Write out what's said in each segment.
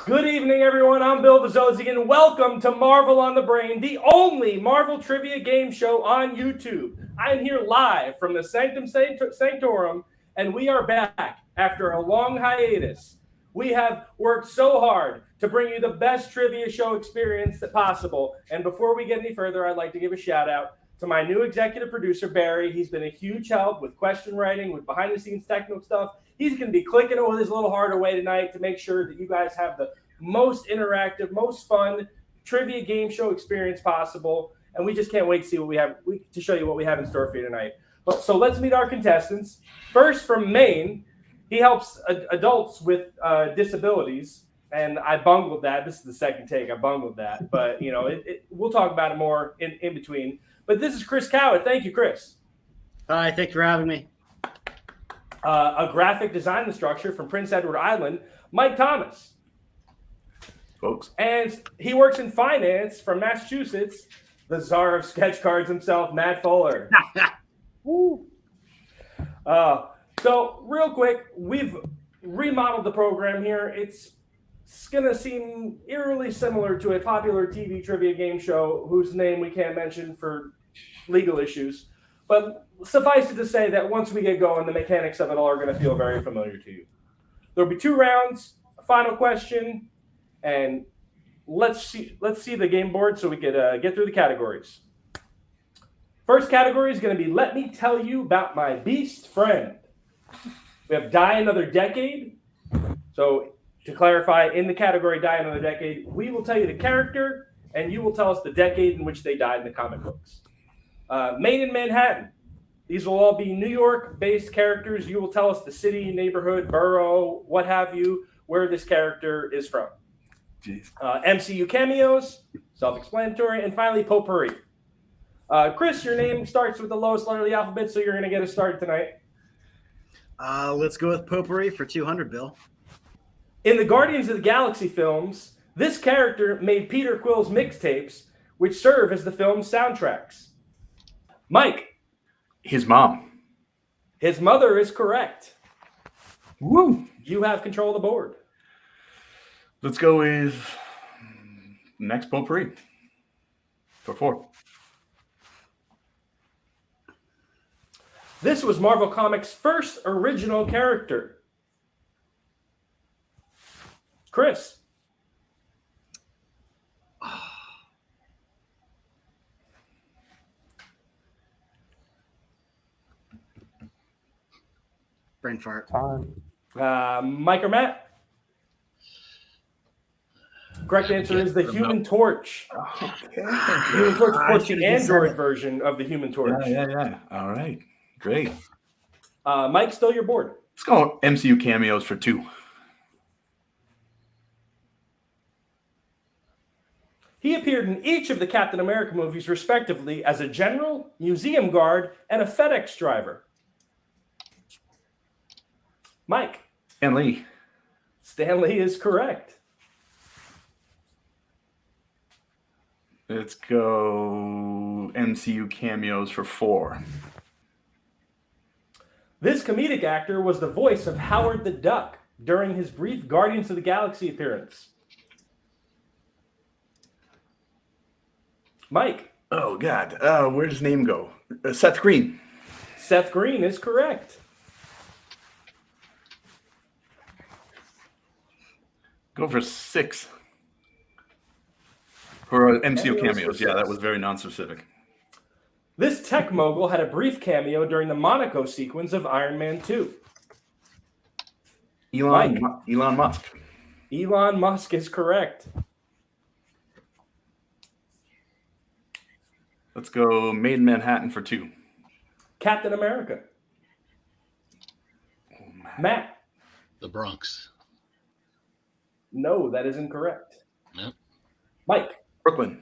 Good evening, everyone. I'm Bill Vazozian. Welcome to Marvel on the Brain, the only Marvel trivia game show on YouTube. I am here live from the Sanctum Sanctorum, and we are back after a long hiatus. We have worked so hard to bring you the best trivia show experience that possible. And before we get any further, I'd like to give a shout out to my new executive producer, Barry. He's been a huge help with question writing, with behind the scenes technical stuff. He's going to be clicking it with his little heart away tonight to make sure that you guys have the most interactive, most fun trivia game show experience possible. And we just can't wait to see what we have to show you what we have in store for you tonight. So let's meet our contestants. First, from Maine, he helps adults with disabilities. And I bungled that. This is the second take. I bungled that. But, you know, we'll talk about it more in between. But this is Chris Cowett. Thank you, Chris. Hi, thanks for having me. A graphic design instructor from Prince Edward Island, Mike Thomas. Folks. And he works in finance from Massachusetts, the czar of sketch cards himself, Matt Fuller. Woo. So real quick, we've remodeled the program here. It's going to seem eerily similar to a popular TV trivia game show whose name we can't mention for legal issues. But suffice it to say that once we get going, the mechanics of it all are going to feel very familiar to you. There'll be 2 rounds, a final question, and let's see the game board so we can get through the categories. First category is going to be Let Me Tell You About My Beast Friend. We have Die Another Decade. So to clarify, in the category Die Another Decade, we will tell you the character, and you will tell us the decade in which they died in the comic books. Made in Manhattan. These will all be New York-based characters. You will tell us the city, neighborhood, borough, what have you, where this character is from. MCU cameos, self-explanatory, and finally potpourri. Chris, your name starts with the lowest letter of the alphabet, so you're going to get us started tonight. Let's go with potpourri for 200, Bill. In the Guardians of the Galaxy films, this character made Peter Quill's mixtapes, which serve as the film's soundtracks. Mike. His mom. His mother is correct. Woo. You have control of the board. Let's go with next potpourri for 4. This was Marvel Comics' first original character. Chris. Brain fart. Mike or Matt? Correct answer is the Human Torch. Okay. Human Torch, of course, the Android version of the Human Torch. Yeah. All right. Great. Mike, still your board. Let's go MCU cameos for 2. He appeared in each of the Captain America movies, respectively, as a general, museum guard, and a FedEx driver. Mike. Stan Lee. Stan Lee is correct. Let's go MCU cameos for 4. This comedic actor was the voice of Howard the Duck during his brief Guardians of the Galaxy appearance. Mike. Oh, God. Where does his name go? Seth Green. Seth Green is correct. Go for 6. For MCU cameos. Yeah, that was very non-specific. This tech mogul had a brief cameo during the Monaco sequence of Iron Man 2. Elon Musk. Elon Musk is correct. Let's go Made in Manhattan for 2. Captain America. Matt. The Bronx. No, that is incorrect. Yep. Mike. Brooklyn.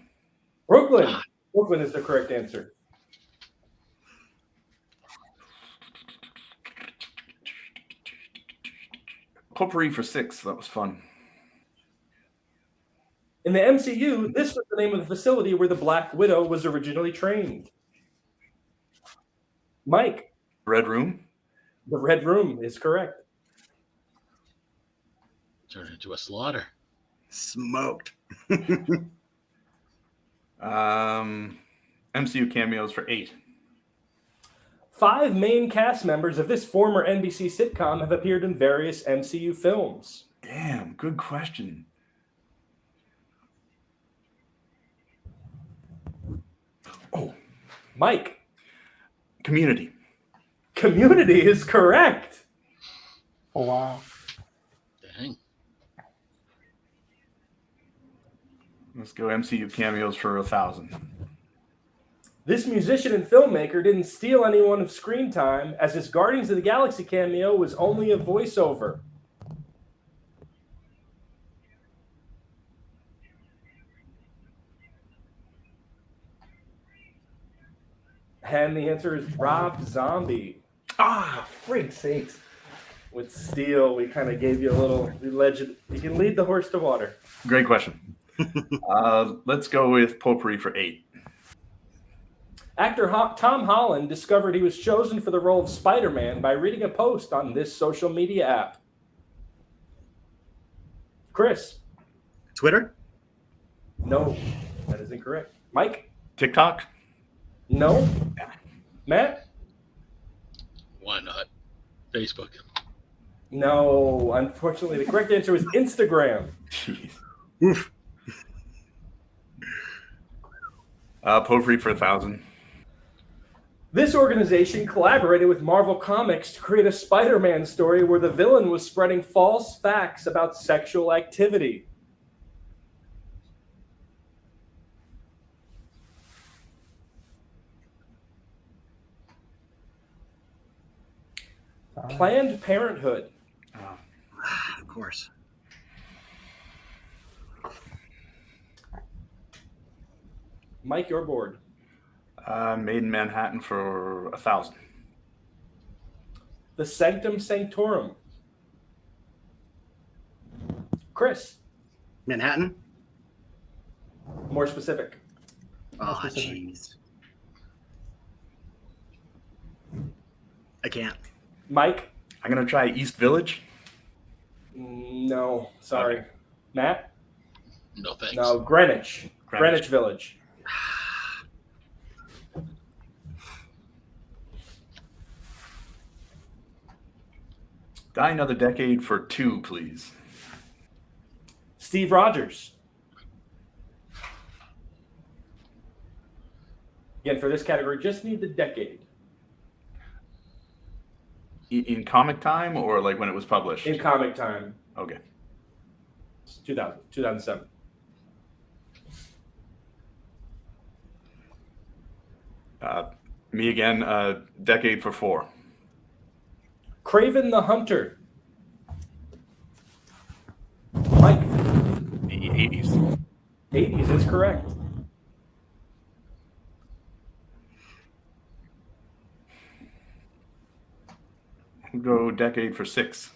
Brooklyn. Brooklyn is the correct answer. Potpourri for 6. That was fun. In the MCU, this was the name of the facility where the Black Widow was originally trained. Mike. Red Room. The Red Room is correct. Turned into a slaughter. Smoked. MCU cameos for 8. 5 main cast members of this former NBC sitcom have appeared in various MCU films. Damn, good question. Oh, Mike. Community. Community is correct. Oh, wow. Dang. Let's go MCU cameos for 1,000. This musician and filmmaker didn't steal anyone of screen time, as his Guardians of the Galaxy cameo was only a voiceover. And the answer is Rob Zombie. Ah, frig sakes. With Steel, we kind of gave you a little legend. You can lead the horse to water. Great question. Let's go with potpourri for 8. Actor Tom Holland discovered he was chosen for the role of Spider-Man by reading a post on this social media app. Chris? Twitter? No, that is incorrect. Mike? TikTok? No. Matt? Why not? Facebook. No, unfortunately, the correct answer was Instagram. Jeez. Oof. Potpourri for 1,000. This organization collaborated with Marvel Comics to create a Spider-Man story where the villain was spreading false facts about sexual activity. Planned Parenthood. Of course. Mike, your board. Made in Manhattan for 1,000. The Sanctum Sanctorum. Chris. Manhattan? More specific. Oh, jeez. I can't. Mike. I'm going to try East Village. No, sorry. Okay. Matt. No thanks. No, Greenwich. Greenwich Village. Die Another Decade for 2, please. Steve Rogers. Again, for this category, just need the decade. In comic time or like when it was published? In comic time. Okay. It's 2007. Me again, decade for 4. Kraven the Hunter. Mike. The 80s. 80s is correct. We'll go decade for 6.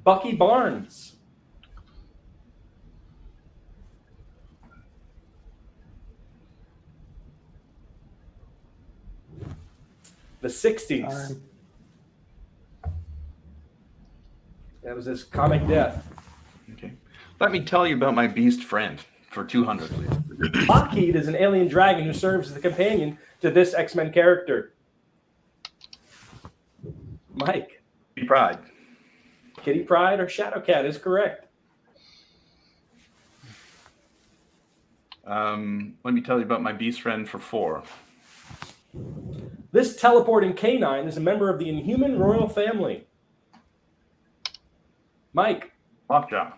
Bucky Barnes. The 60s. That was his comic death. Okay. Let me tell you about my beast friend for 200, please. Lockheed is an alien dragon who serves as the companion to this X-Men character. Mike. Kitty Pryde. Kitty Pryde or Shadowcat is correct. Let me tell you about my beast friend for 4. This teleporting canine is a member of the Inhuman royal family. Mike. Lockjaw.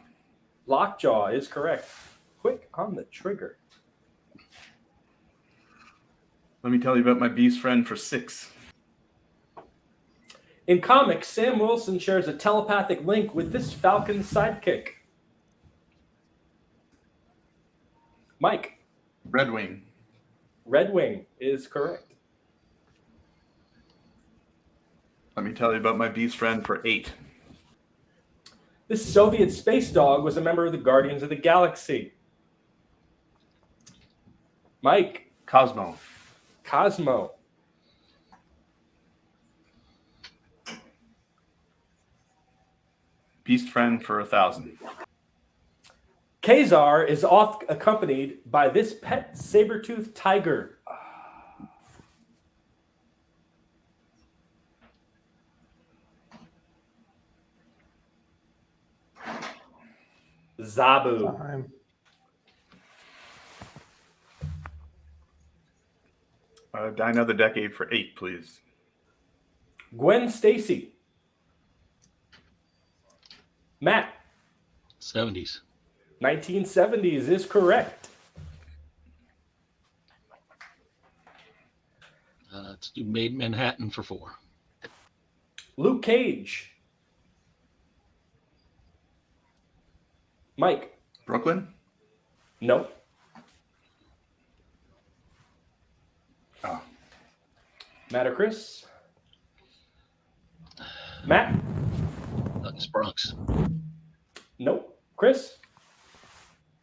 Lockjaw is correct. Quick on the trigger. Let me tell you about my beast friend for 6. In comics, Sam Wilson shares a telepathic link with this Falcon sidekick. Mike. Red Wing. Red Wing is correct. Let me tell you about my beast friend for 8. This Soviet space dog was a member of the Guardians of the Galaxy. Mike. Cosmo. Cosmo. Beast friend for 1,000. Kazar is oft accompanied by this pet saber-toothed tiger. Zabu. Time. Die Another Decade for 8, please. Gwen Stacy. Matt. 70s. 1970s is correct. Let's do Made Manhattan for 4. Luke Cage. Mike. Brooklyn? No. Oh. Matt or Chris? Matt? It's Bronx. Nope. Chris?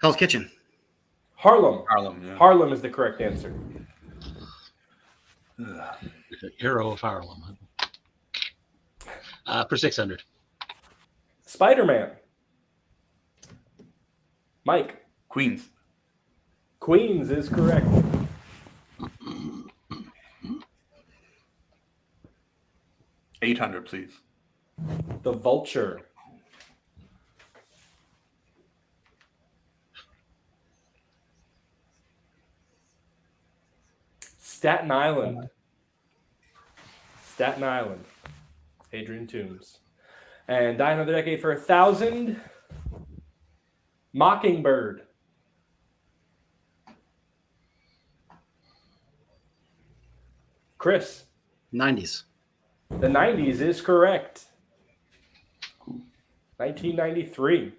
Hell's Kitchen. Harlem. Harlem, yeah. Harlem is the correct answer. The hero of Harlem. For 600. Spider-Man. Mike. Queens. Queens is correct. $800, please. The Vulture. Staten Island. Staten Island. Adrian Toombs. And Die Another Decade for 1,000. Mockingbird. Chris. 90s. The 90s is correct. 1993.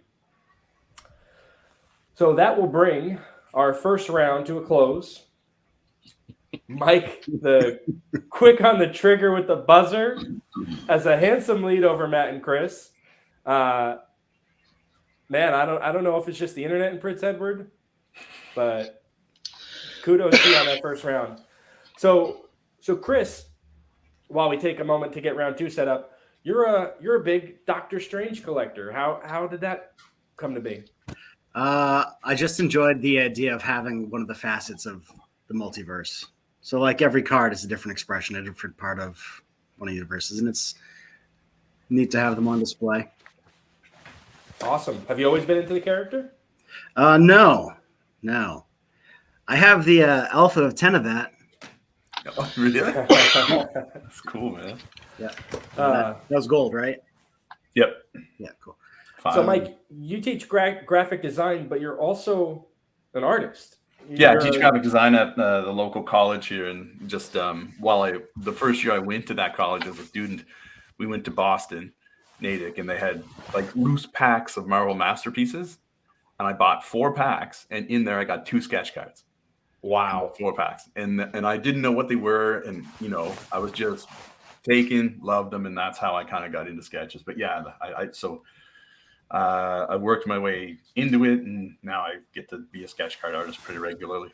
So that will bring our first round to a close. Mike, the quick on the trigger with the buzzer, has a handsome lead over Matt and Chris. Man, I don't know if it's just the internet in Prince Edward, but kudos to you on that first round. So Chris, while we take a moment to get round 2 set up, you're a big Doctor Strange collector. How did that come to be? I just enjoyed the idea of having one of the facets of the multiverse. So like every card is a different expression, a different part of one of the universes, and it's neat to have them on display. Awesome. Have you always been into the character? No. I have the alpha of 10 of that. Oh, really? That's cool, man. Yeah. That was gold, right? Yep. Yeah, cool. So, Mike, you teach graphic design, but you're also an artist. Yeah, I You're teach a- graphic design at the local college here, and just the first year I went to that college as a student, we went to Boston, Natick, and they had like loose packs of Marvel masterpieces, and I bought 4 packs, and in there I got 2 sketch cards. Wow. 4 packs, and I didn't know what they were, and I was just loved them, and that's how I kind of got into sketches. But yeah, I worked my way into it, and now I get to be a sketch card artist pretty regularly.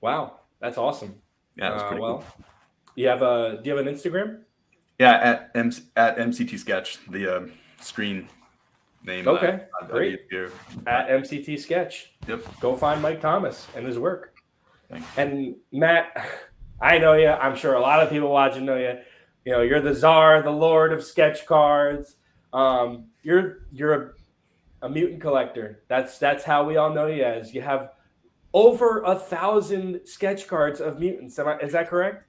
Wow. That's awesome. Yeah, it was pretty cool. Do you have an Instagram? Yeah, at MCT Sketch, the screen name. Okay, I great. gave here. At MCT Sketch. Yep. Go find Mike Thomas and his work. Thanks. And Matt, I know you. I'm sure a lot of people watching know you. You're the czar, the lord of sketch cards. You're a mutant collector. That's how we all know you as. You have over 1,000 sketch cards of mutants. Is that correct?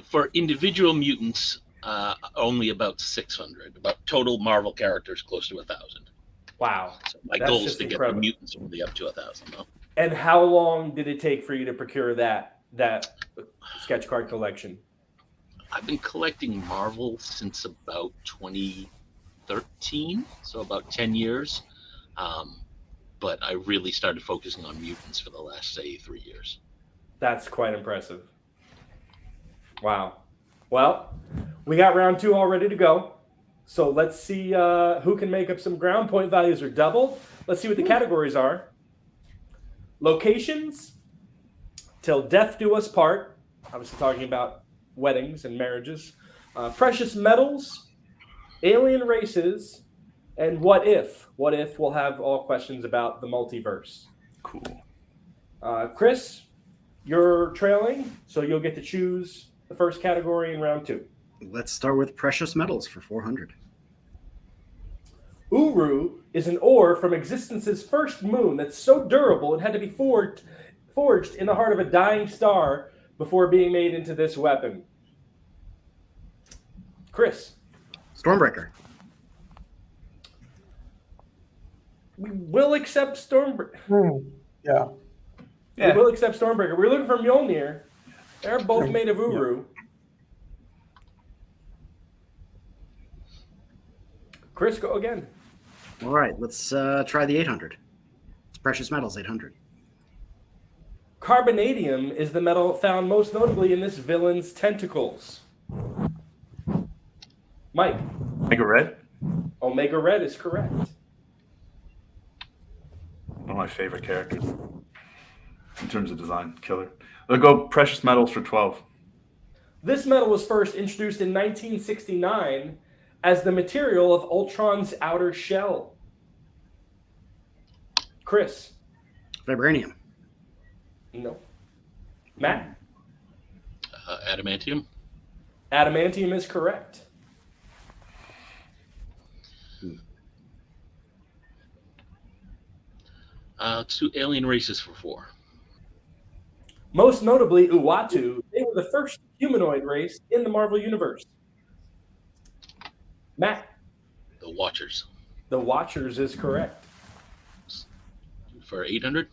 For individual mutants, only about 600. About total Marvel characters, close to 1,000. Wow. So my That's goal is just to incredible. get the mutants only up to 1,000. Though. And how long did it take for you to procure that sketch card collection? I've been collecting Marvel since about 2013, so about 10 years. But I really started focusing on mutants for the last, say, 3 years. That's quite impressive. Wow. Well, we got round 2 all ready to go. So let's see who can make up some ground. Point values are doubled. Let's see what the categories are. Locations, till death do us part. Obviously talking about weddings and marriages. Precious metals, alien races, And what if? What if we'll have all questions about the multiverse? Cool. Chris, you're trailing, so you'll get to choose the first category in round 2. Let's start with precious metals for 400. Uru is an ore from existence's first moon that's so durable it had to be forged in the heart of a dying star before being made into this weapon. Chris. Stormbreaker. We will accept Stormbreaker. Yeah. We will accept Stormbreaker. We're looking for Mjolnir. They're both made of Uru. Chris, go again. All right, let's try the 800. It's precious metals, 800. Carbonadium is the metal found most notably in this villain's tentacles. Mike. Omega Red? Omega Red is correct. One of my favorite characters in terms of design. Killer. Let's go precious metals for 12. This metal was first introduced in 1969 as the material of Ultron's outer shell. Chris. Vibranium. No. Matt. Adamantium. Adamantium is correct. Let's do alien races for 4. Most notably, Uatu. They were the first humanoid race in the Marvel Universe. Matt. The Watchers. The Watchers is correct. For 800.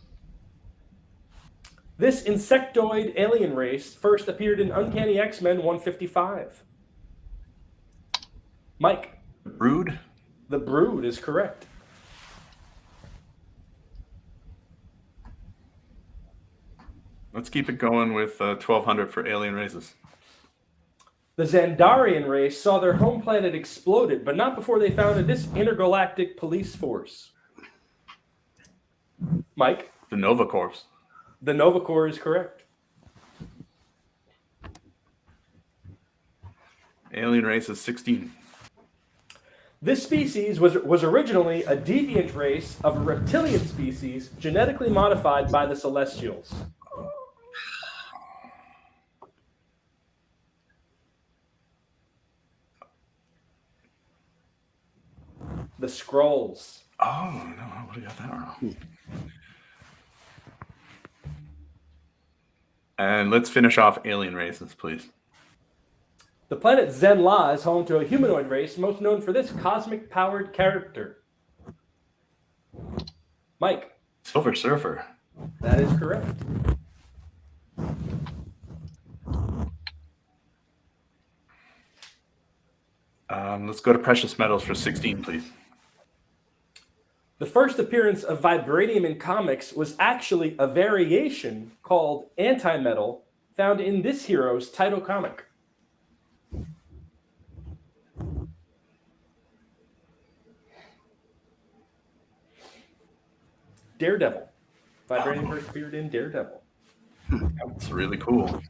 This insectoid alien race first appeared in Uncanny X-Men 155. Mike. Brood? The Brood is correct. Let's keep it going with 1200 for alien races. The Xandarian race saw their home planet exploded, but not before they founded this intergalactic police force. Mike. The Nova Corps. The Nova Corps is correct. Alien race is 16. This species was originally a deviant race of a reptilian species genetically modified by the Celestials. The Skrulls. Oh, no, I would have got that wrong. And let's finish off alien races, please. The planet Zenla is home to a humanoid race most known for this cosmic-powered character. Mike. Silver Surfer. That is correct. Let's go to precious metals for 16, please. The first appearance of vibranium in comics was actually a variation called antimetal found in this hero's title comic. Daredevil. Vibranium first appeared in Daredevil. That's really cool.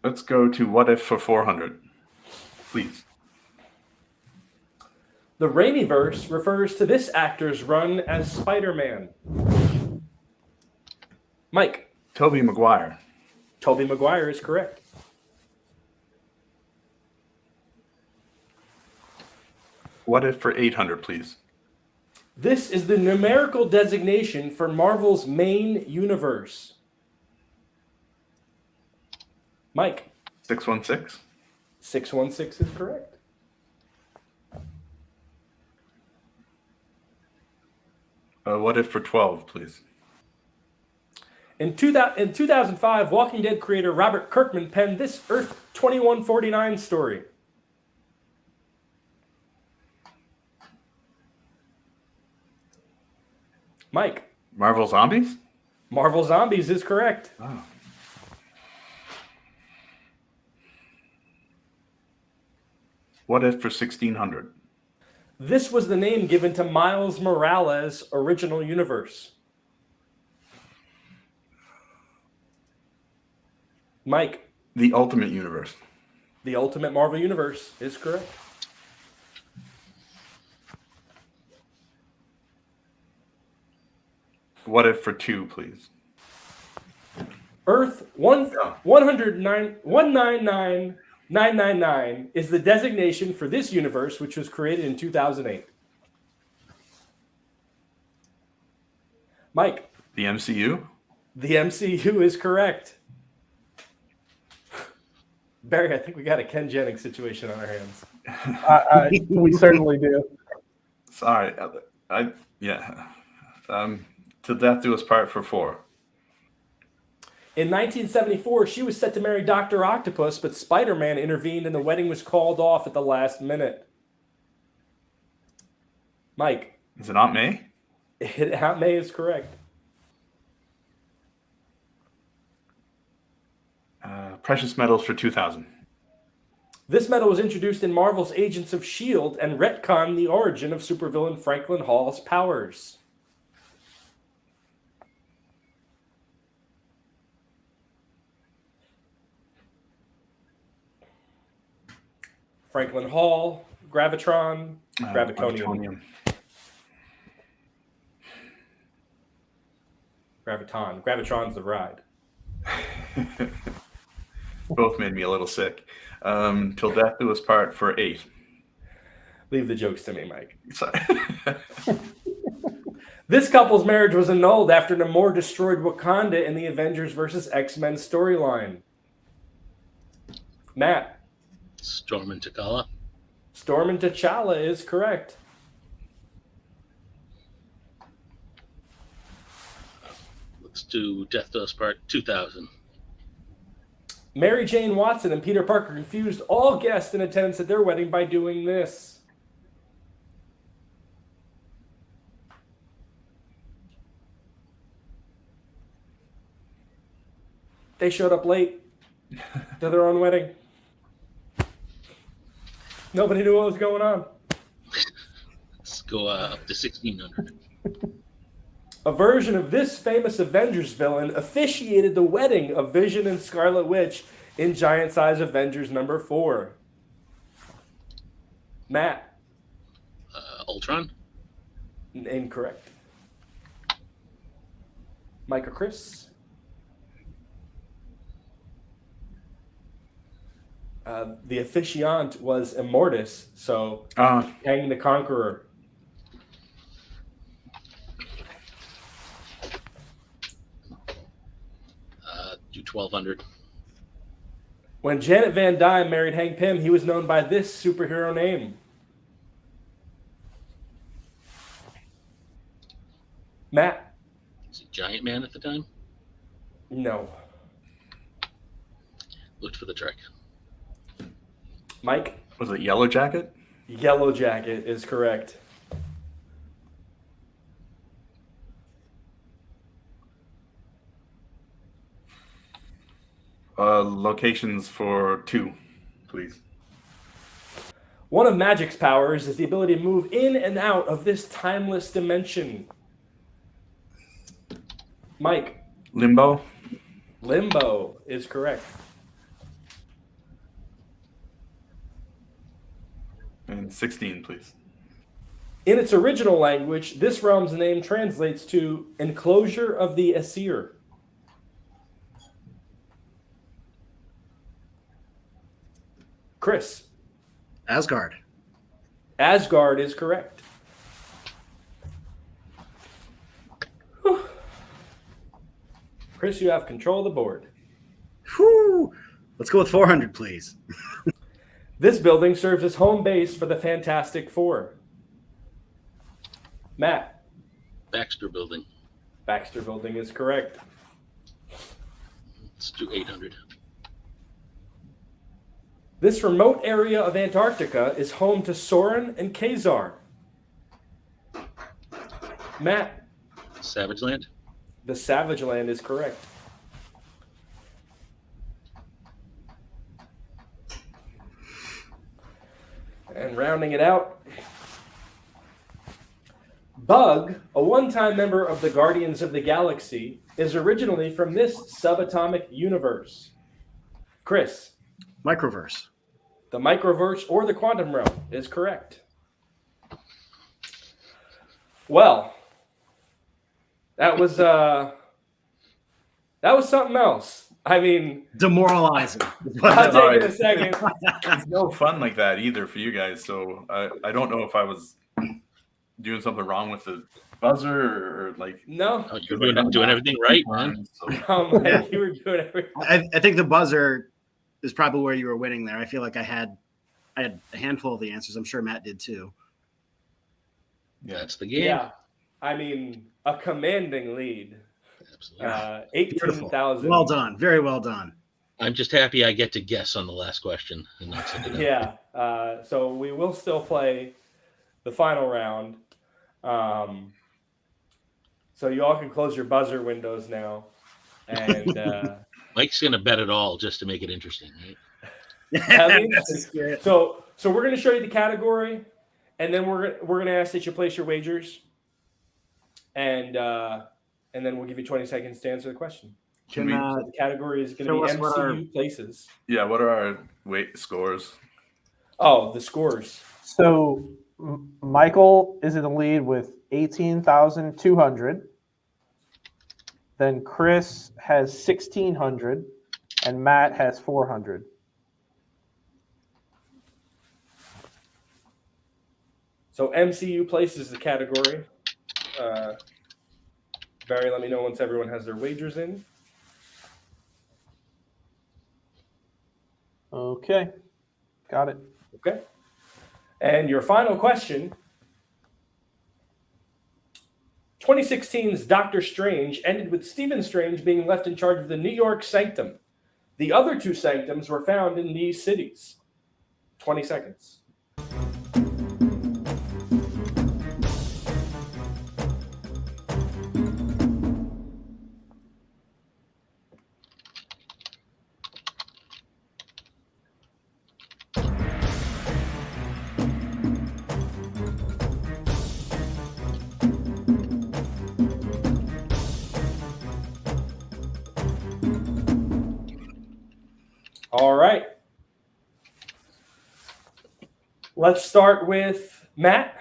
Let's go to what if for 400, please. The Raimiverse refers to this actor's run as Spider-Man. Mike. Tobey Maguire. Tobey Maguire is correct. What if for 800, please? This is the numerical designation for Marvel's main universe. Mike. 616. 616 is correct. What if for 12, please? In 2005, Walking Dead creator Robert Kirkman penned this Earth 2149 story. Mike. Marvel Zombies? Marvel Zombies is correct. Oh. What if for 1600? This was the name given to Miles Morales' original universe. Mike. The Ultimate Universe. The Ultimate Marvel Universe is correct. What if for 2, please? Earth 199,999 is the designation for this universe, which was created in 2008. Mike, The MCU? the MCU is correct. Barry, I think we got a Ken Jennings situation on our hands. We certainly do. Sorry. Yeah. Till death do us part for 4. In 1974, she was set to marry Dr. Octopus, but Spider-Man intervened and the wedding was called off at the last minute. Mike. Is it Aunt May? Aunt May is correct. Precious metals for 2,000. This metal was introduced in Marvel's Agents of S.H.I.E.L.D. and retconned the origin of supervillain Franklin Hall's powers. Franklin Hall, Gravitron, Gravitonium. Graviton. Gravitron's the ride. Both made me a little sick. Till death do us part for 8. Leave the jokes to me, Mike. Sorry. This couple's marriage was annulled after Namor destroyed Wakanda in the Avengers vs. X-Men storyline. Matt. Storm and T'Challa. Storm and T'Challa is correct. Let's do Death Do Us Part 2000. Mary Jane Watson and Peter Parker confused all guests in attendance at their wedding by doing this. They showed up late to their own wedding. Nobody knew what was going on. Let's go up to 1600. A version of this famous Avengers villain officiated the wedding of Vision and Scarlet Witch in Giant Size Avengers number 4. Matt. Ultron. Incorrect. Mike or Chris? The officiant was Immortus, so Kang the Conqueror. Do 1200. When Janet Van Dyne married Hank Pym, he was known by this superhero name. Matt? Was it Giant Man at the time? No. Looked for the trick. Mike? Was it Yellow Jacket? Yellow Jacket is correct. Locations for 2, please. One of Magic's powers is the ability to move in and out of this timeless dimension. Mike? Limbo? Limbo is correct. And 16, please. In its original language, this realm's name translates to Enclosure of the Aesir. Chris? Asgard. Asgard is correct. Whew. Chris, you have control of the board. Whew. Let's go with 400, please. This building serves as home base for the Fantastic Four. Matt? Baxter Building. Baxter Building is correct. Let's do 800. This remote area of Antarctica is home to Soren and Kazar. Matt? Savage Land. The Savage Land is correct. And rounding it out, Bug, a one-time member of the Guardians of the Galaxy, is originally from this subatomic universe. Chris? Microverse. The microverse or the quantum realm is correct. Well, That was something else. I mean, Demoralizing. I'll All take it right. a second. It's no fun like that either for you guys. So I don't know if I was doing something wrong with the buzzer or like. No, Oh, you're doing everything right, man. So, you were doing everything. I think the buzzer is probably where you were winning there. I feel like I had a handful of the answers. I'm sure Matt did too. That's the game. Yeah, I mean, a commanding lead. Absolutely. 18,000. Well done. Very well done. I'm just happy I get to guess on the last question and not send it out. Yeah. So we will still play the final round. So you all can close your buzzer windows now. And Mike's gonna bet it all just to make it interesting, right? at least, so we're going to show you the category, and then we're going to ask that you place your wagers, and then we'll give you 20 seconds to answer the question. can we? So the category is going to show be us what our- MCU places. Yeah. What are our scores? Oh, the scores. So Michael is in the lead with 18,200. Then Chris has 1,600, and Matt has 400. So MCU places is the category. Barry, let me know once everyone has their wagers in. Okay, got it. Okay. And your final question. 2016's Doctor Strange ended with Stephen Strange being left in charge of the New York Sanctum. The other two sanctums were found in these cities. 20 seconds. All right. Let's start with Matt.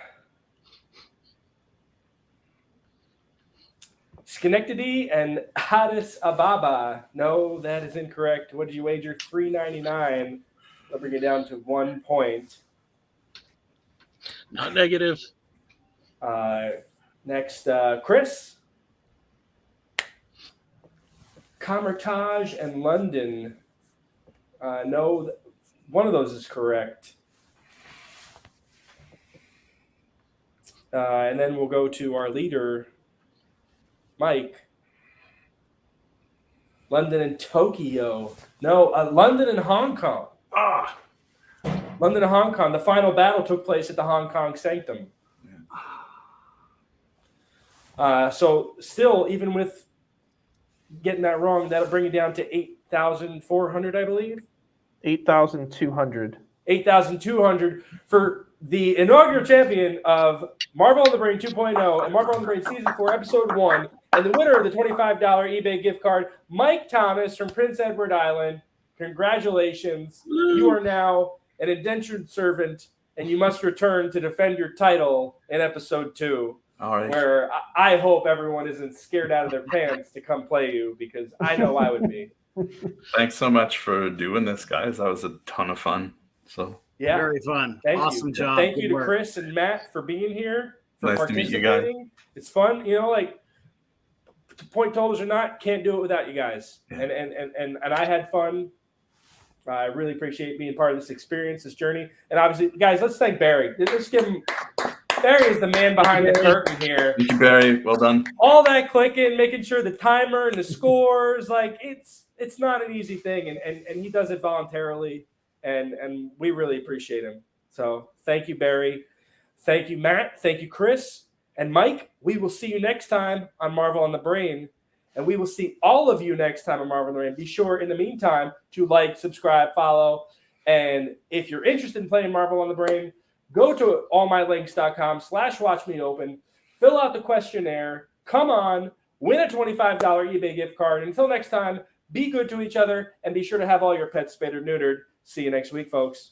Schenectady and Addis Ababa. No, that is incorrect. What did you wager? $3.99. I'll bring it down to 1 point. Not negative. Next, Chris. Comertage and London. No, one of those is correct. And then we'll go to our leader, Mike. London and Tokyo. No, London and Hong Kong. London and Hong Kong. The final battle took place at the Hong Kong Sanctum. So still, even with getting that wrong, that'll bring it down to 8,400, I believe. 8,200. 8,200 for the inaugural champion of Marvel on the Brain 2.0 and Marvel on the Brain Season 4, Episode 1, and the winner of the $25 eBay gift card, Mike Thomas from Prince Edward Island. Congratulations. You are now an indentured servant, and you must return to defend your title in Episode 2. All right. Where I hope everyone isn't scared out of their pants to come play you, because I know I would be. Thanks so much for doing this, guys. That was a ton of fun. So Yeah. Very fun. Thank Awesome you. job. Thank Good you to work. Chris and Matt for being here, for Nice to meet you participating. It's fun, like point totals or not, can't do it without you guys. Yeah. And I had fun. I really appreciate being part of this experience, this journey. And obviously, guys, let's thank Barry. Let's give him. Barry is the man behind the curtain here. thank you, Barry. Well done. All that clicking, making sure the timer and the scores, it's not an easy thing, and he does it voluntarily, and we really appreciate him. So thank you, Barry. Thank you, Matt. Thank you, Chris and Mike. We will see you next time on Marvel on the Brain, and we will see all of you next time on Marvel on the Brain. Be sure, in the meantime, to like, subscribe, follow, and if you're interested in playing Marvel on the Brain, go to allmylinks.com/watchmeopen, fill out the questionnaire, come on, win a $25 eBay gift card. Until next time, be good to each other, and be sure to have all your pets spayed or neutered. See you next week, folks.